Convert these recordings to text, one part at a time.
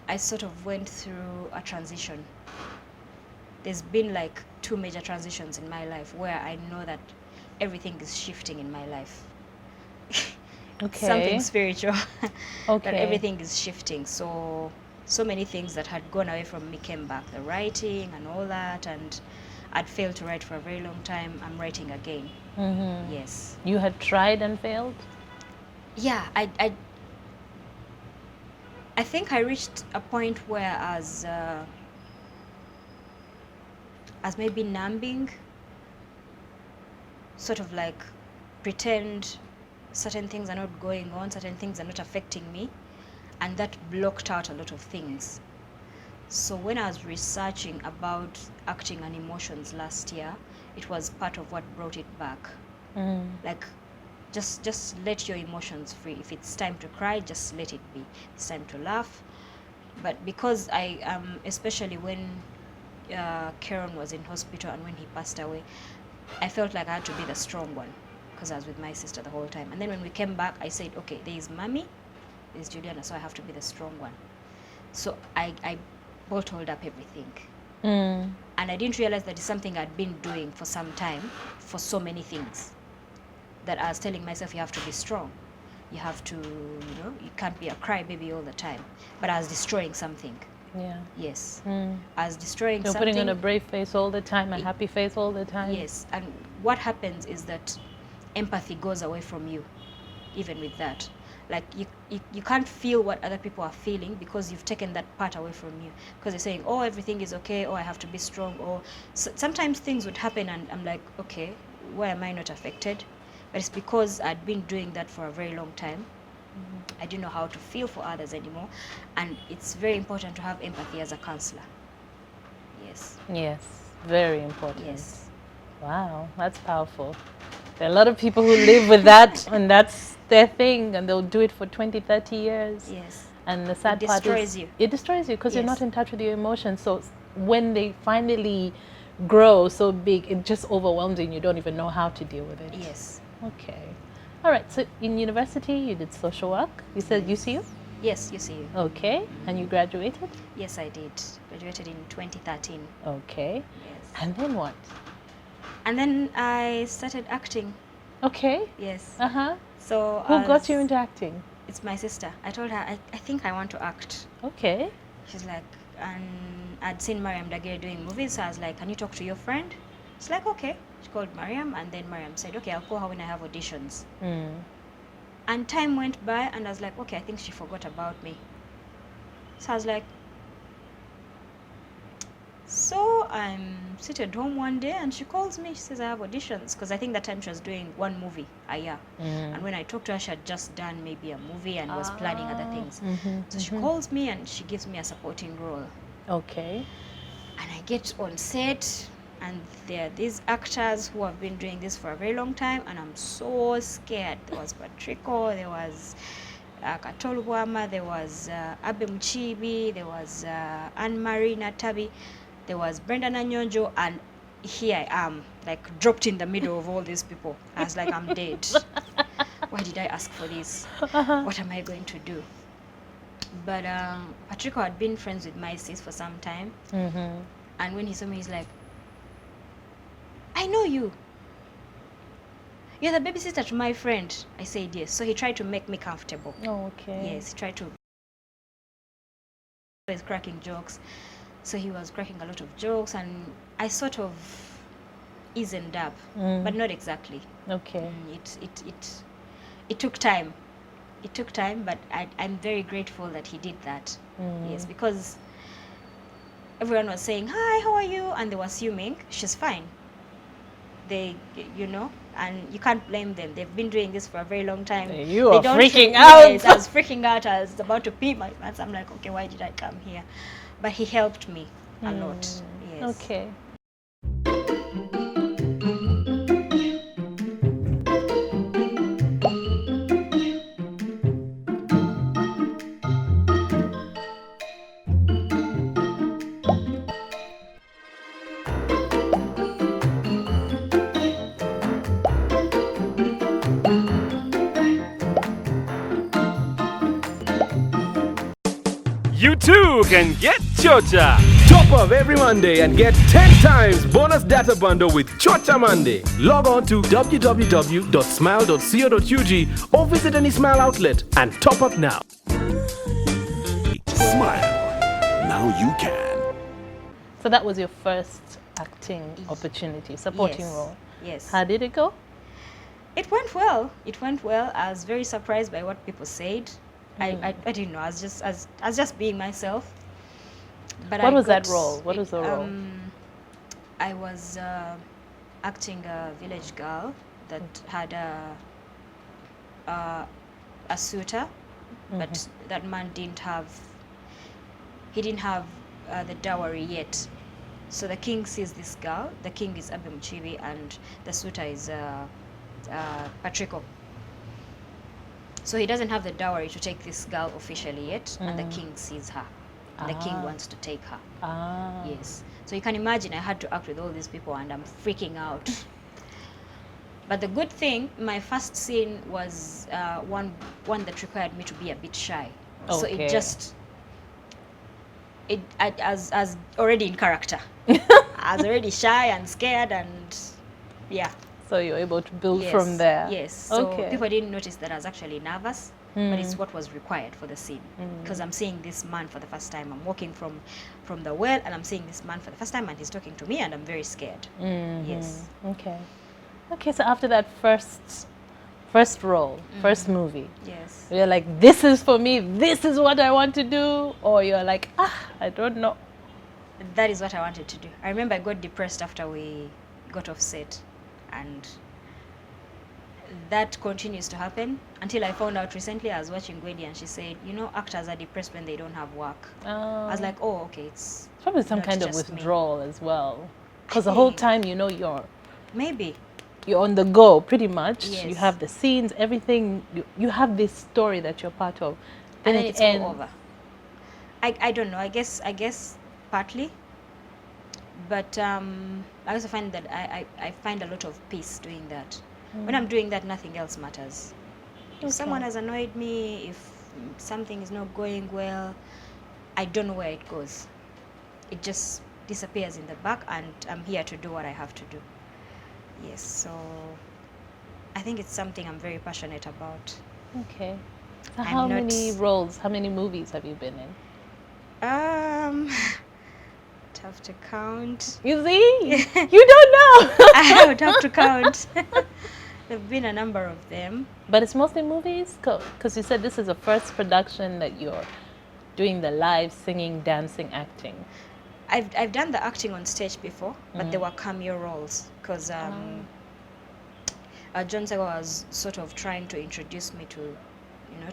I sort of went through a transition. There's been like two major transitions in my life where I know that everything is shifting in my life. Okay. Something spiritual. That Okay. everything is shifting. So many things that had gone away from me came back. The writing and all that, and I'd failed to write for a very long time. I'm writing again. Yes. You had tried and failed? Yeah, I think I reached a point where as maybe numbing, sort of like pretend certain things are not going on, certain things are not affecting me, and that blocked out a lot of things. So when I was researching about acting and emotions last year, it was part of what brought it back. Like, just let your emotions free. If it's time to cry, just let it be. It's time to laugh. But because I especially when Karen was in hospital and when he passed away, I felt like I had to be the strong one because I was with my sister the whole time. And then when we came back, I said, okay, there is Mommy, there is Juliana, so I have to be the strong one. So I bottled up everything. And I didn't realize that it's something I'd been doing for some time, for so many things, that I was telling myself, you have to be strong. You have to, you can't be a crybaby all the time. But I was destroying something. Yeah. Yes. I was destroying You're something. putting on a brave face all the time, a happy face all the time. Yes. And what happens is that empathy goes away from you, even with that. Like you can't feel what other people are feeling because you've taken that part away from you. Because they're saying, oh, everything is okay, or I have to be strong, or sometimes things would happen and I'm like, okay, why am I not affected? But it's because I'd been doing that for a very long time. I didn't know how to feel for others anymore. And it's very important to have empathy as a counselor. Yes. Yes, very important. Yes. Wow, that's powerful. There are a lot of people who live with that and that's their thing and they'll do it for 20, 30 years. Yes. And the sad part is destroys you. It destroys you because you're Yes. not in touch with your emotions. So when they finally grow so big, it just overwhelms you and you don't even know how to deal with it. Yes. Okay. All right. So in university, you did social work. You said UCU? Yes, you see. Okay. And you graduated? Yes, I did. Graduated in 2013. Okay. Yes. And then what? And then I started acting. Okay. Yes. Uh-huh. So Who got you into acting? It's my sister. I told her, I think I want to act. Okay. She's like, and I'd seen Mariam Dagere doing movies, so I was like, can you talk to your friend? She's like, okay. She called Mariam, and then Mariam said, okay, I'll call her when I have auditions. And time went by, and I was like, okay, I think she forgot about me. So I was like, so I'm seated home one day, and she calls me. She says, I have auditions, because I think that time she was doing one movie a year. And when I talked to her, she had just done maybe a movie and was planning other things. So she calls me, and she gives me a supporting role. Okay. And I get on set, and there are these actors who have been doing this for a very long time, and I'm so scared. There was Patrico, there was Katolu Bwama, there was Abe Mchibi, there was Anne-Marie Natabi, there was Brenda Nanyonjo, and here I am, like dropped in the middle of all these people. I was like, I'm dead. Why did I ask for this? What am I going to do? But Patrico had been friends with my sis for some time. And when he saw me, he's like, I know you. You're the babysitter to my friend. I said yes. So he tried to make me comfortable. Okay. Yes, he tried to. He was cracking jokes. So he was cracking a lot of jokes, and I sort of eased up, but not exactly. Okay. It took time. It took time, but I'm very grateful that he did that. Yes, because everyone was saying, hi, how are you? And they were assuming she's fine. They, and you can't blame them. They've been doing this for a very long time. You are freaking out. Yes, I was freaking out. I was about to pee my pants. I'm like, okay, why did I come here? But he helped me a lot. Yes. Okay. you too can get Chocha. Top up every Monday and get 10 times bonus data bundle with Chocha Monday. Log on to www.smile.co.ug or visit any Smile outlet and top up now. Smile. Now you can. So that was your first acting opportunity, supporting Yes. role. Yes. How did it go? It went well. It went well. I was very surprised by what people said. I didn't know. I was just being myself. But What I was that got role? What was the role? I was acting a village girl that had a suitor, but that man didn't have. He didn't have the dowry yet. So the king sees this girl. The king is Abe Muchibi, and the suitor is Patrico. So he doesn't have the dowry to take this girl officially yet, and the king sees her. And the king wants to take her. Ah. Yes. So you can imagine I had to act with all these people, and I'm freaking out. But the good thing, my first scene was one that required me to be a bit shy. So Okay. it just, as already in character. I was already shy and scared, and yeah. So you're able to build Yes, from there. Yes. So Okay. people didn't notice that I was actually nervous, but it's what was required for the scene. Because I'm seeing this man for the first time. I'm walking from the well, and I'm seeing this man for the first time, and he's talking to me, and I'm very scared. Yes. Okay. Okay, so after that first role, first movie, Yes. you're like, this is for me, this is what I want to do, or you're like, I don't know. That is what I wanted to do. I remember I got depressed after we got off set, and that continues to happen until I found out recently. I was watching Gwendy, and she said, actors are depressed when they don't have work. I was like, oh, okay, it's Probably some not kind of just me. withdrawal as well. Because the whole think. time, Maybe. you're on the go pretty much. You Yes. have the scenes, everything. You have this story that you're part of. And then it it's ends. all over. I don't know. I guess partly, but I also find that I find a lot of peace doing that. When I'm doing that, nothing else matters. If someone has annoyed me, if something is not going well, I don't know where it goes. It just disappears in the back, and I'm here to do what I have to do. Yes, so I think it's something I'm very passionate about. Okay. So I'm how not- many roles, how many movies have you been in? Tough to count. You see? You don't know. I would have to count. There've been a number of them. But it's mostly movies? Because you said this is the first production that you're doing the live singing, dancing, acting. I've done the acting on stage before, but they were cameo roles because John Sego was sort of trying to introduce me to,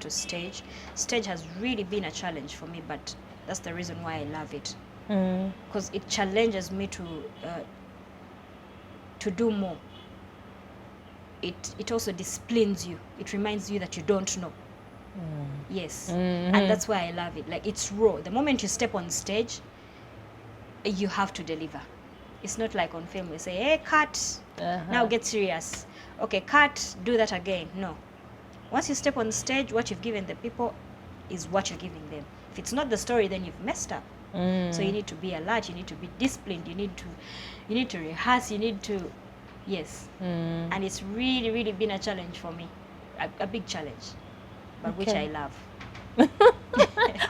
to stage. Stage has really been a challenge for me, but that's the reason why I love it, because it challenges me to do more. It also disciplines you. It reminds you that you don't know. Yes, and that's why I love it. Like, it's raw. The moment you step on stage, you have to deliver. It's not like on film, we say, hey, cut, now get serious. Okay, cut, do that again. No. Once you step on stage, what you've given the people is what you're giving them. If it's not the story, then you've messed up. So you need to be alert, you need to be disciplined, you need to rehearse, you need to, yes. And it's really, really been a challenge for me, a big challenge, but which I love.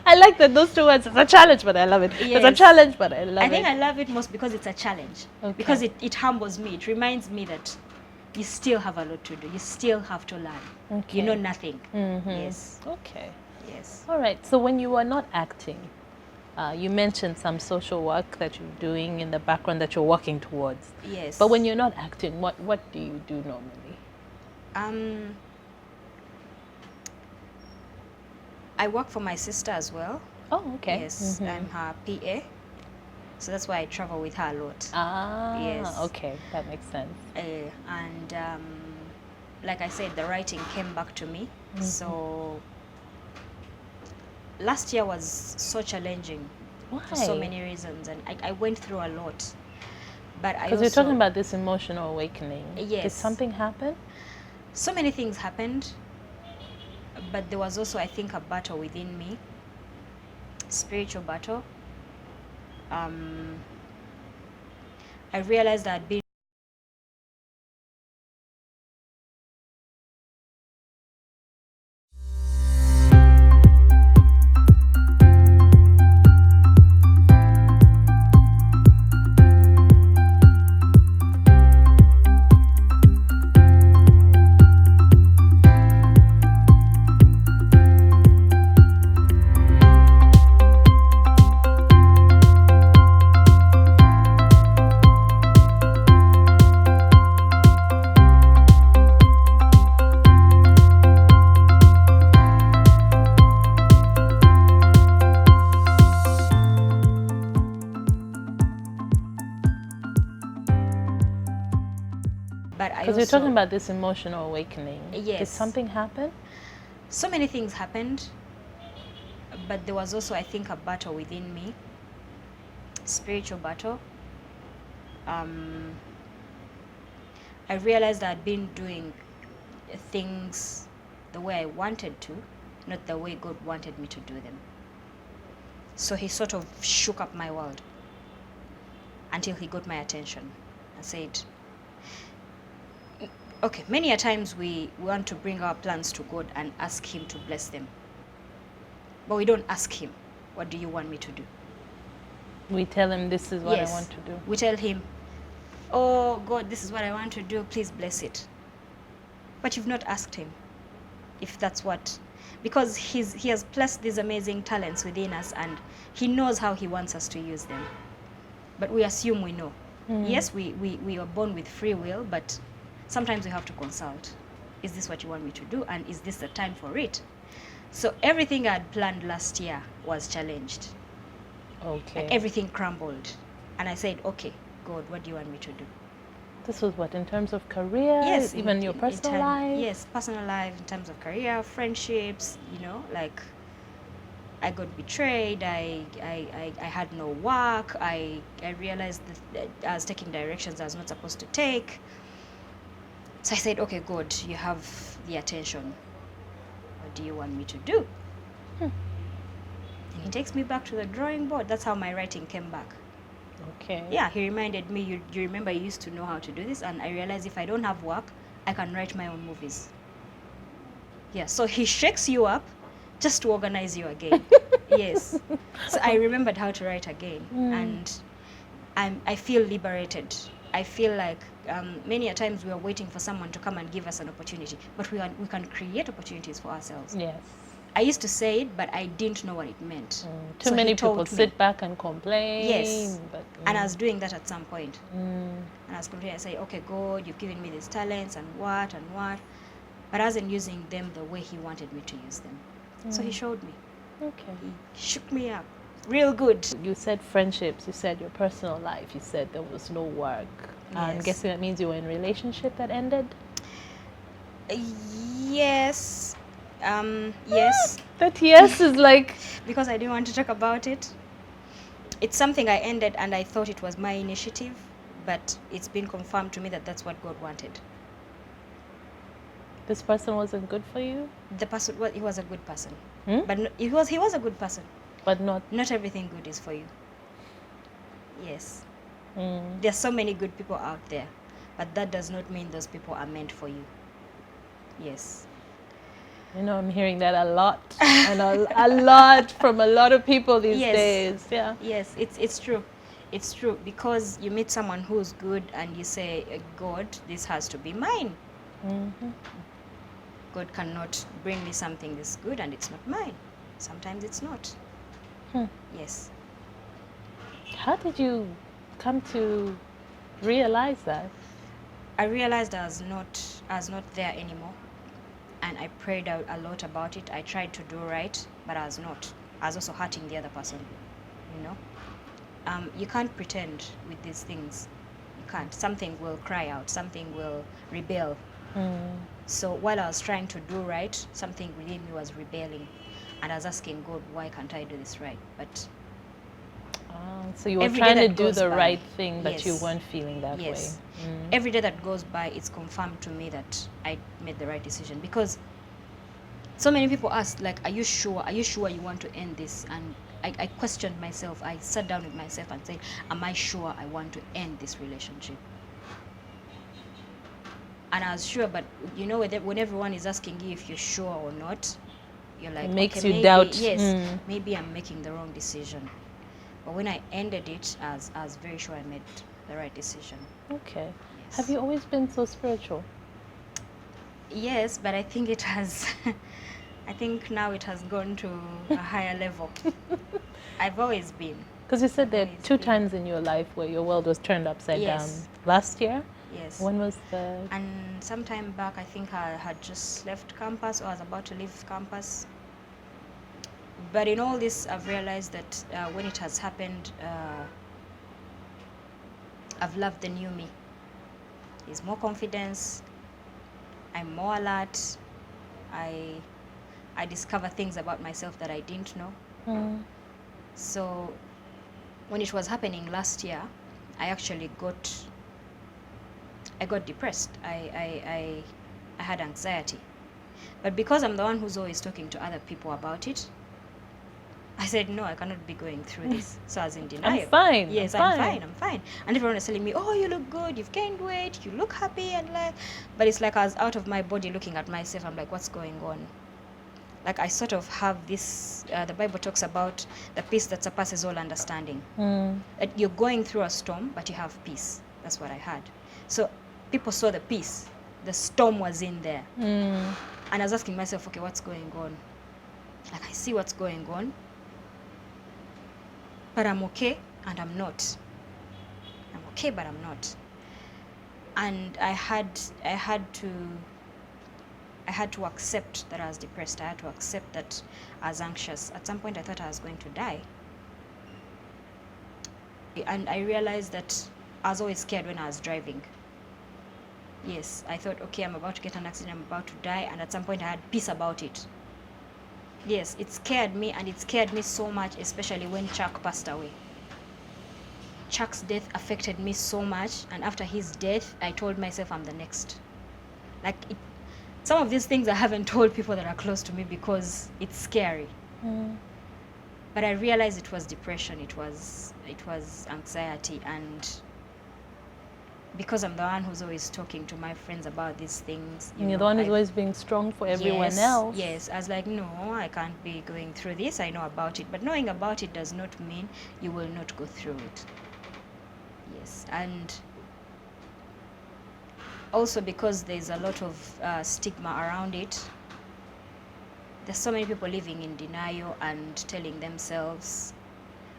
I like that those two words. It's a challenge, but I love it. It's a Yes. challenge, but I love it. I think I love it most because it's a challenge. Okay. Because it humbles me. It reminds me that you still have a lot to do. You still have to learn. Okay. You know nothing. Yes. Okay. Yes. All right. So when you were not acting, you mentioned some social work that you're doing in the background that you're working towards. Yes. But when you're not acting, what do you do normally? I work for my sister as well. Oh, okay. Yes. I'm her PA. So that's why I travel with her a lot. Ah, Yes. okay. That makes sense. And like I said, the writing came back to me. So last year was so challenging for so Why? many reasons, and I went through a lot. But I Because you're also, talking about this emotional awakening. Did Yes. something happen? so many things happened, but there was also, I think, a battle within me. spiritual battle. I realized that being but I Because you're talking also about this emotional awakening. Did Yes. something happen? so many things happened, but there was also, I think, a battle within me, spiritual battle. I realized that I'd been doing things the way I wanted to, not the way God wanted me to do them. So he sort of shook up my world until he got my attention and said, okay, many a times we want to bring our plans to God and ask him to bless them. But we don't ask him, what do you want me to do? We tell him this is what Yes. I want to do. We tell him, oh God, this is what I want to do, please bless it. But you've not asked him if that's what, because he has placed these amazing talents within us and he knows how he wants us to use them. But we assume we know. Yes, we are born with free will, but sometimes we have to consult. Is this what you want me to do? And is this the time for it? So everything I had planned last year was challenged. Okay. Everything crumbled. And I said, okay, God, what do you want me to do? This was what, in terms of career? Yes, Even your personal life? Yes, personal life, in terms of career, friendships, like I got betrayed, I had no work, I realized that I was taking directions I was not supposed to take. So I said, okay, God, you have the attention. What do you want me to do? And he takes me back to the drawing board. That's how my writing came back. Okay. Yeah, he reminded me, you remember you used to know how to do this, and I realized if I don't have work, I can write my own movies. Yeah, so he shakes you up just to organize you again. Yes. So I remembered how to write again, and I feel liberated. I feel like many a times we are waiting for someone to come and give us an opportunity, but we can create opportunities for ourselves. Yes. I used to say it, but I didn't know what it meant. Too So many he told people me. sit back and complain. Yes. But, And I was doing that at some point. And I was complaining, I say, okay, God, you've given me these talents and what. But I wasn't using them the way he wanted me to use them. So he showed me. okay. He shook me up real good. You said friendships, you said your personal life, you said there was no work. I'm Yes. guessing that means you were in a relationship that ended? Yes. Yes. That yes is like, Because I didn't want to talk about it. It's something I ended and I thought it was my initiative, but it's been confirmed to me that that's what God wanted. this person wasn't good for you, The person, well, he was a good person. Hmm? But he was a good person. but not. Not everything good is for you. Yes. Mm. There's so many good people out there, but that does not mean those people are meant for you. Yes. You know, I'm hearing that a lot, and a lot from a lot of people these Yes. days. Yeah. Yes, it's true. It's true, because you meet someone who's good and you say, God, this has to be mine. God cannot bring me something this good and it's not mine. Sometimes it's not. Yes. How did you come to realize that? I realized I was not there anymore, and I prayed a lot about it. I tried to do right, but I was not. I was also hurting the other person, you can't pretend with these things. You can't. Something will cry out, something will rebel. So while I was trying to do right, something within me was rebelling, and I was asking God, why can't I do this right? But So you were every day trying to that do goes the by, right thing, but you yes. weren't feeling that yes, way. every day that goes by, it's confirmed to me that I made the right decision, because so many people ask, like, are you sure you want to end this? And I questioned myself. I sat down with myself and said, am I sure I want to end this relationship? And I was sure, but you know, when everyone is asking you if you're sure or not, you're like, It makes okay, you maybe, doubt. yes, maybe I'm making the wrong decision. But when I ended it, I was very sure I made the right decision. Okay. Yes. Have you always been so spiritual? Yes, but I think it has, I think now it has gone to a higher level. I've always been. Because you said there are Always two been. times in your life where your world was turned upside Yes. down. Last year? Yes. When was the... And some time back, I think I had just left campus, or I was about to leave campus. But in all this, I've realized that when it has happened, I've loved the new me. There's more confidence. I'm more alert. I discover things about myself that I didn't know. So when it was happening last year, I actually got depressed. I had anxiety. But because I'm the one who's always talking to other people about it, I said, no, I cannot be going through this. So I was in denial. I'm fine. Yes, I'm fine. And everyone was telling me, oh, you look good, you've gained weight, you look happy, and like, but it's like I was out of my body looking at myself. I'm like, what's going on? Like I sort of have this, the Bible talks about the peace that surpasses all understanding. That you're going through a storm, but you have peace. That's what I had. So people saw the peace. The storm was in there. And I was asking myself, okay, what's going on? Like I see what's going on, but I'm okay and I'm not. I'm okay, but I'm not. And I had to accept that I was depressed. I had to accept that I was anxious. At some point I thought I was going to die. And I realized that I was always scared when I was driving. Yes, I thought, okay, I'm about to get an accident, I'm about to die, and at some point I had peace about it. Yes, it scared me, and it scared me so much, especially when Chuck passed away. Chuck's death affected me so much, and after his death, I told myself I'm the next. Like, some of these things I haven't told people that are close to me because it's scary. But I realized it was depression, it was anxiety, and because I'm the one who's always talking to my friends about these things. And you're the one who's always being strong for everyone else. Yes, I was like, no, I can't be going through this. I know about it. But knowing about it does not mean you will not go through it. Yes, and also because there's a lot of stigma around it, there's so many people living in denial and telling themselves,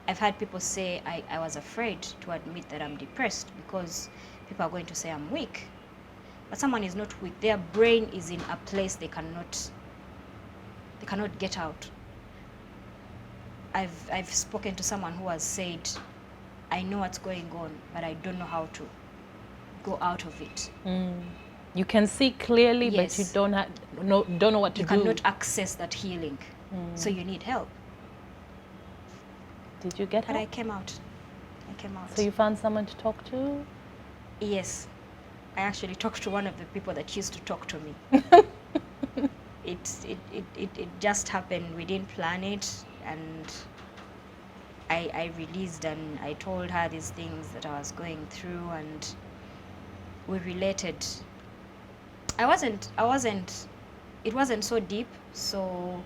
I've had people say I was afraid to admit that I'm depressed because people are going to say I'm weak. But someone is not weak. Their brain is in a place they cannot get out. I've spoken to someone who has said, I know what's going on, but I don't know how to go out of it. You can see clearly, Yes. but you don't know what to You do. cannot access that healing. So you need help. Did you get But help? I came out. So you found someone to talk to? Yes. I actually talked to one of the people that used to talk to me. It just happened. We didn't plan it, and I released and I told her these things that I was going through, and we related. It wasn't so deep, so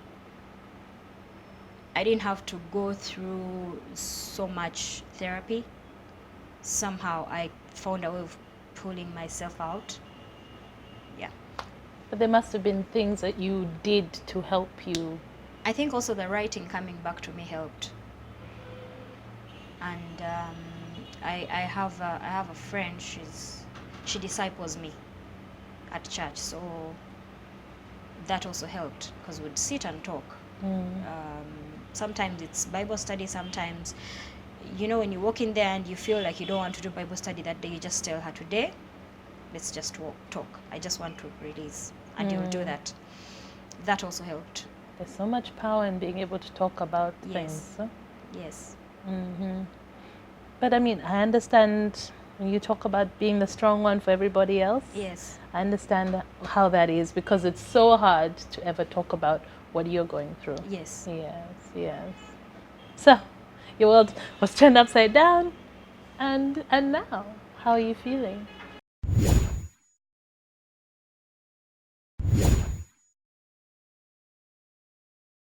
I didn't have to go through so much therapy. Somehow I found a way of pulling myself out. Yeah. But there must have been things that you did to help you. I think also the writing coming back to me helped. And I have a friend. She disciples me at church, so that also helped because we'd sit and talk. Sometimes it's Bible study. Sometimes, when you walk in there and you feel like you don't want to do Bible study that day, you just tell her, today, let's just talk. I just want to release, and you'll do that. That also helped. There's so much power in being able to talk about Yes. things. Huh? Yes. But I mean, I understand when you talk about being the strong one for everybody else. Yes. I understand how that is because it's so hard to ever talk about what you're going through. Yes. Yes, yes. So, your world was turned upside down, and now, how are you feeling?